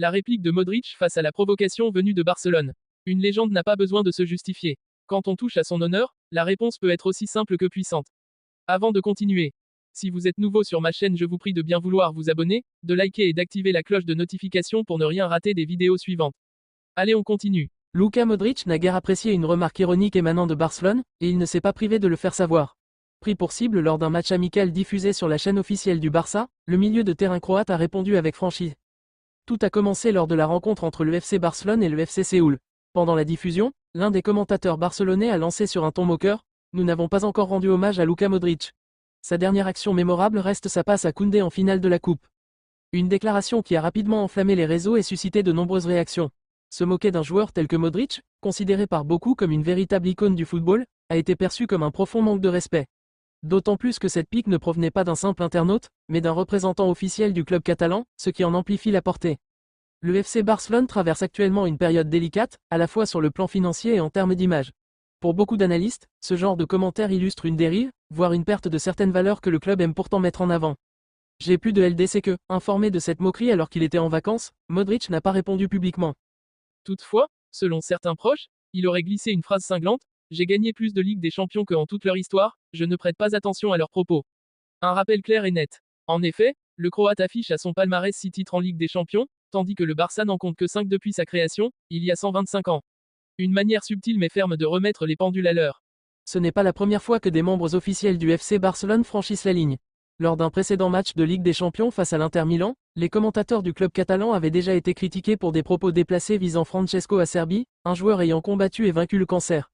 La réplique de Modric face à la provocation venue de Barcelone. Une légende n'a pas besoin de se justifier. Quand on touche à son honneur, la réponse peut être aussi simple que puissante. Avant de continuer, si vous êtes nouveau sur ma chaîne, je vous prie de bien vouloir vous abonner, de liker et d'activer la cloche de notification pour ne rien rater des vidéos suivantes. Allez, on continue. Luka Modric n'a guère apprécié une remarque ironique émanant de Barcelone, et il ne s'est pas privé de le faire savoir. Pris pour cible lors d'un match amical diffusé sur la chaîne officielle du Barça, le milieu de terrain croate a répondu avec franchise. Tout a commencé lors de la rencontre entre le FC Barcelone et le FC Séoul. Pendant la diffusion, l'un des commentateurs barcelonais a lancé sur un ton moqueur « Nous n'avons pas encore rendu hommage à Luka Modric ». Sa dernière action mémorable reste sa passe à Koundé en finale de la Coupe. Une déclaration qui a rapidement enflammé les réseaux et suscité de nombreuses réactions. Se moquer d'un joueur tel que Modric, considéré par beaucoup comme une véritable icône du football, a été perçu comme un profond manque de respect. D'autant plus que cette pique ne provenait pas d'un simple internaute, mais d'un représentant officiel du club catalan, ce qui en amplifie la portée. Le FC Barcelone traverse actuellement une période délicate, à la fois sur le plan financier et en termes d'image. Pour beaucoup d'analystes, ce genre de commentaires illustre une dérive, voire une perte de certaines valeurs que le club aime pourtant mettre en avant. J'ai plus de LDC que, informé de cette moquerie alors qu'il était en vacances, Modric n'a pas répondu publiquement. Toutefois, selon certains proches, il aurait glissé une phrase cinglante « J'ai gagné plus de Ligue des Champions que en toute leur histoire, je ne prête pas attention à leurs propos ». Un rappel clair et net. En effet, le Croate affiche à son palmarès 6 titres en Ligue des Champions, tandis que le Barça n'en compte que 5 depuis sa création, il y a 125 ans. Une manière subtile mais ferme de remettre les pendules à l'heure. Ce n'est pas la première fois que des membres officiels du FC Barcelone franchissent la ligne. Lors d'un précédent match de Ligue des Champions face à l'Inter Milan, les commentateurs du club catalan avaient déjà été critiqués pour des propos déplacés visant Francesco Acerbi, un joueur ayant combattu et vaincu le cancer.